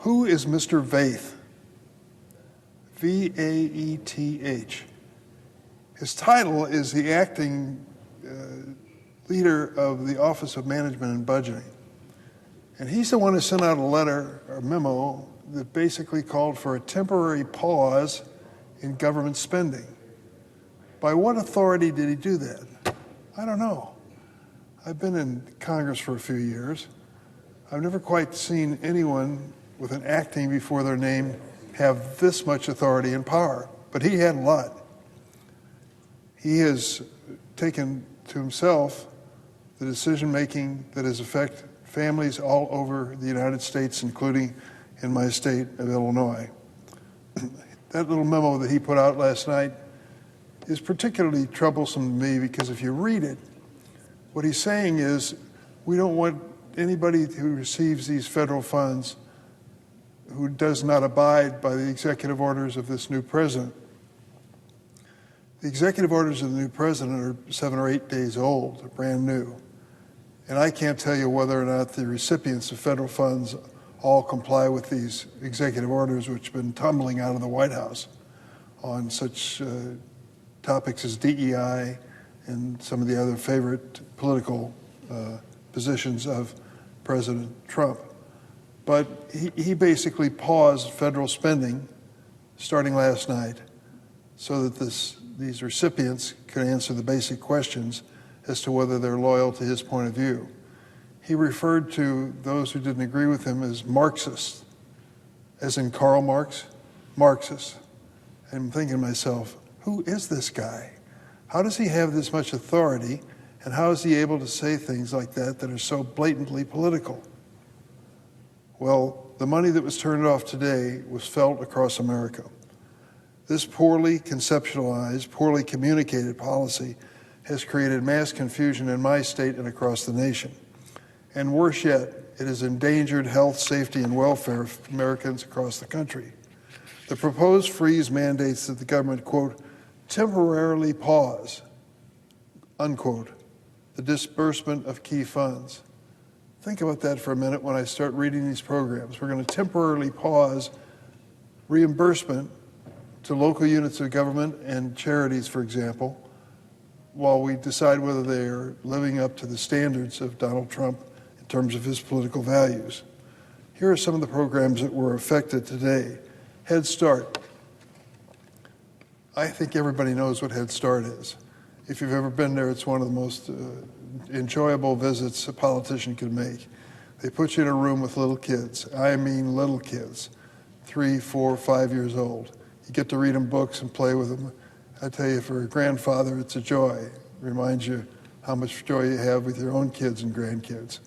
Who is Mr. Vaeth? V-A-E-T-H. His title is the acting leader of the Office of Management and Budgeting. And he's the one who sent out a letter, or memo, that basically called for a temporary pause in government spending. By what authority did he do that? I don't know. I've been in Congress for a few years. I've never quite seen anyone with an acting before their name have this much authority and power, but he had a lot. He has taken to himself the decision-making that has affected families all over the United States, including in my state of Illinois. That little memo that he put out last night is particularly troublesome to me because if you read it, what he's saying is we don't want anybody who receives these federal funds who does not abide by the executive orders of this new president. The executive orders of the new president are 7 or 8 days old, they're brand new. And I can't tell you whether or not the recipients of federal funds all comply with these executive orders, which have been tumbling out of the White House on such topics as DEI and some of the other favorite political positions of President Trump. But he basically paused federal spending starting last night so that these recipients could answer the basic questions as to whether they're loyal to his point of view. He referred to those who didn't agree with him as Marxists, as in Karl Marx, Marxists. I'm thinking to myself, who is this guy? How does he have this much authority, and how is he able to say things like that that are so blatantly political? Well, the money that was turned off today was felt across America. This poorly conceptualized, poorly communicated policy has created mass confusion in my state and across the nation. And worse yet, it has endangered health, safety, and welfare of Americans across the country. The proposed freeze mandates that the government, quote, temporarily pause, unquote, the disbursement of key funds. Think about that for a minute when I start reading these programs. We're going to temporarily pause reimbursement to local units of government and charities, for example, while we decide whether they are living up to the standards of Donald Trump in terms of his political values. Here are some of the programs that were affected today. Head Start. I think everybody knows what Head Start is. If you've ever been there, it's one of the most enjoyable visits a politician can make. They put you in a room with little kids. I mean little kids, 3, 4, 5 years old. You get to read them books and play with them. I tell you, for a grandfather, it's a joy. It reminds you how much joy you have with your own kids and grandkids.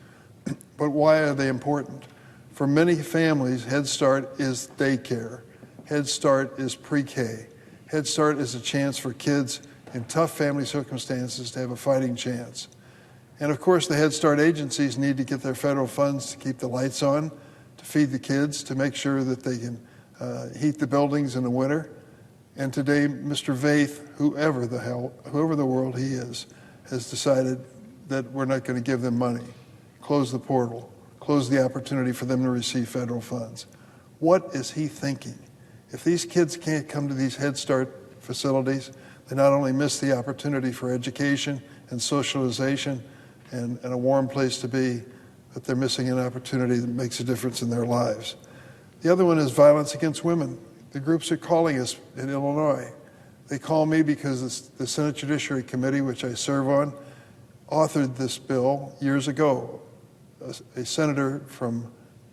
But why are they important? For many families, Head Start is daycare. Head Start is pre-K. Head Start is a chance for kids in tough family circumstances to have a fighting chance. And of course, the Head Start agencies need to get their federal funds to keep the lights on, to feed the kids, to make sure that they can heat the buildings in the winter. And today, Mr. Vaeth, whoever the world he is, has decided that we're not going to give them money. Close the portal. Close the opportunity for them to receive federal funds. What is he thinking? If these kids can't come to these Head Start facilities, they not only miss the opportunity for education and socialization and a warm place to be, but they're missing an opportunity that makes a difference in their lives. The other one is violence against women. The groups are calling us in Illinois. They call me because the Senate Judiciary Committee, which I serve on, authored this bill years ago. A senator from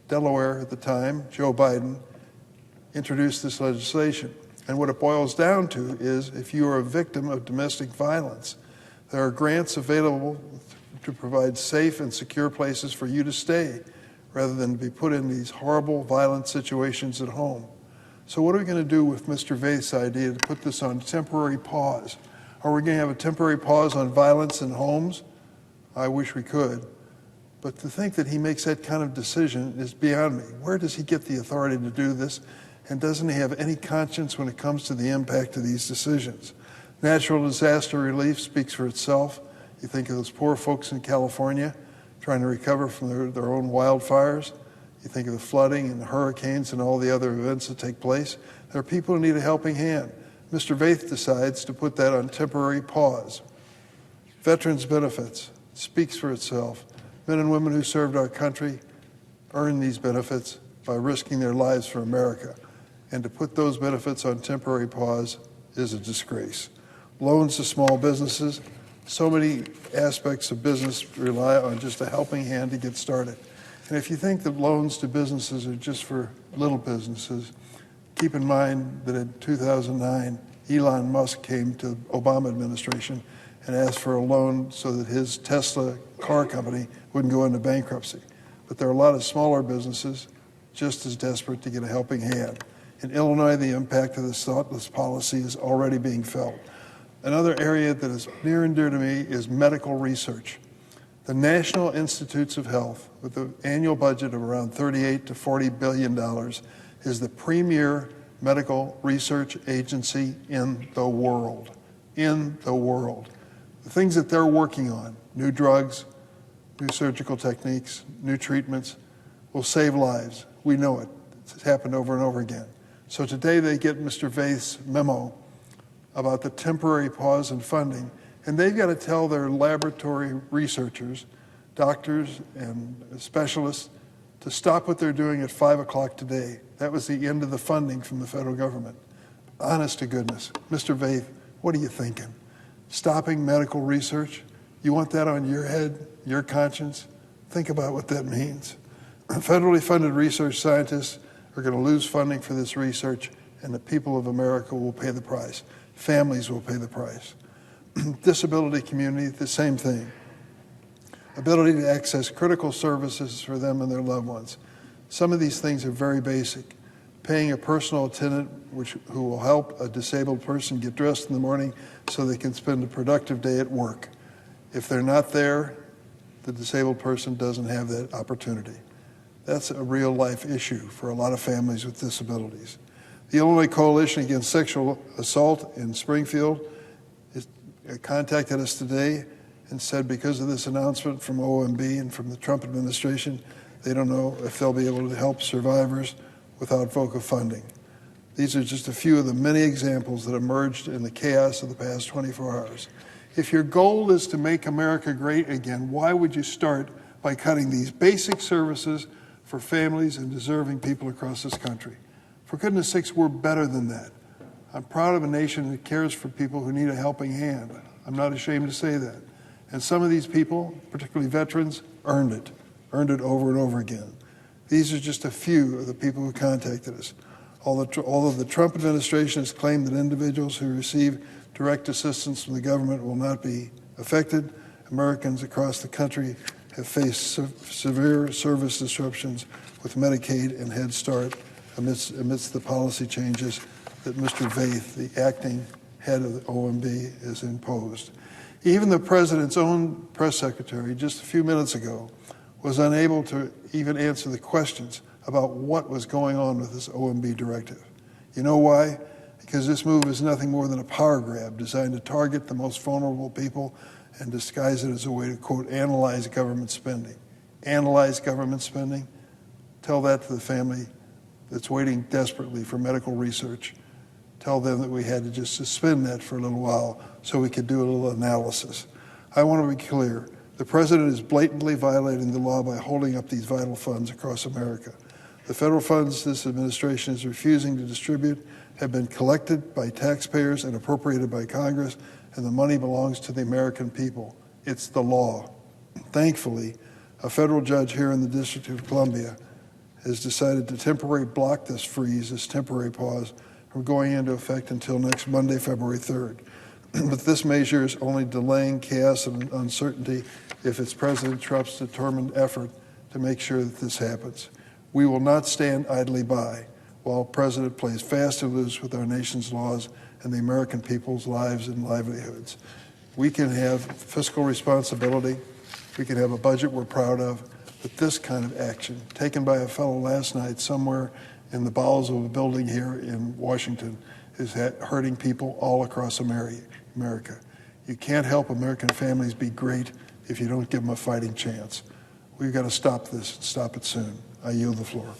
Delaware at the time, Joe Biden, introduced this legislation. And what it boils down to is if you are a victim of domestic violence, there are grants available to provide safe and secure places for you to stay rather than to be put in these horrible, violent situations at home. So what are we going to do with Mr. Vaeth's idea to put this on temporary pause? Are we going to have a temporary pause on violence in homes? I wish we could. But to think that he makes that kind of decision is beyond me. Where does he get the authority to do this? And doesn't he have any conscience when it comes to the impact of these decisions? Natural disaster relief speaks for itself. You think of those poor folks in California trying to recover from their own wildfires. You think of the flooding and the hurricanes and all the other events that take place. There are people who need a helping hand. Mr. Vaith decides to put that on temporary pause. Veterans benefits speaks for itself. Men and women who served our country earn these benefits by risking their lives for America. And to put those benefits on temporary pause is a disgrace. Loans to small businesses. So many aspects of business rely on just a helping hand to get started. And if you think that loans to businesses are just for little businesses, keep in mind that in 2009, Elon Musk came to the Obama administration and asked for a loan so that his Tesla car company wouldn't go into bankruptcy. But there are a lot of smaller businesses just as desperate to get a helping hand. In Illinois, the impact of this thoughtless policy is already being felt. Another area that is near and dear to me is medical research. The National Institutes of Health, with an annual budget of around $38 to $40 billion, is the premier medical research agency in the world. In the world. The things that they're working on, new drugs, new surgical techniques, new treatments, will save lives. We know it. It's happened over and over again. So today they get Mr. Vaith's memo about the temporary pause in funding, and they've got to tell their laboratory researchers, doctors and specialists, to stop what they're doing at 5 o'clock today. That was the end of the funding from the federal government. Honest to goodness. Mr. Vaith, what are you thinking? Stopping medical research? You want that on your head, your conscience? Think about what that means. Federally funded research scientists are going to lose funding for this research, and the people of America will pay the price. Families will pay the price. Disability community, the same thing. Ability to access critical services for them and their loved ones. Some of these things are very basic. Paying a personal attendant who will help a disabled person get dressed in the morning so they can spend a productive day at work. If they're not there, the disabled person doesn't have that opportunity. That's a real life issue for a lot of families with disabilities. The Illinois Coalition Against Sexual Assault in Springfield contacted us today and said because of this announcement from OMB and from the Trump administration, they don't know if they'll be able to help survivors without VOCA funding. These are just a few of the many examples that emerged in the chaos of the past 24 hours. If your goal is to make America great again, why would you start by cutting these basic services for families and deserving people across this country? For goodness sakes, we're better than that. I'm proud of a nation that cares for people who need a helping hand. I'm not ashamed to say that. And some of these people, particularly veterans, earned it over and over again. These are just a few of the people who contacted us. Although the Trump administration has claimed that individuals who receive direct assistance from the government will not be affected, Americans across the country have faced severe service disruptions with Medicaid and Head Start amidst the policy changes that Mr. Vaith, the acting head of the OMB, has imposed. Even the president's own press secretary, just a few minutes ago, was unable to even answer the questions about what was going on with this OMB directive. You know why? Because this move is nothing more than a power grab designed to target the most vulnerable people and disguise it as a way to, quote, analyze government spending. Analyze government spending? Tell that to the family that's waiting desperately for medical research. Tell them that we had to just suspend that for a little while so we could do a little analysis. I want to be clear. The president is blatantly violating the law by holding up these vital funds across America. The federal funds this administration is refusing to distribute have been collected by taxpayers and appropriated by Congress, and the money belongs to the American people. It's the law. Thankfully, a federal judge here in the District of Columbia has decided to temporarily block this freeze, this temporary pause, from going into effect until next Monday, February 3rd. But this measure is only delaying chaos and uncertainty if it's President Trump's determined effort to make sure that this happens. We will not stand idly by while the President plays fast and loose with our nation's laws and the American people's lives and livelihoods. We can have fiscal responsibility. We can have a budget we're proud of. But this kind of action, taken by a fellow last night somewhere in the bowels of a building here in Washington, is hurting people all across America. You can't help American families be great if you don't give them a fighting chance. We've got to stop this and stop it soon. I yield the floor.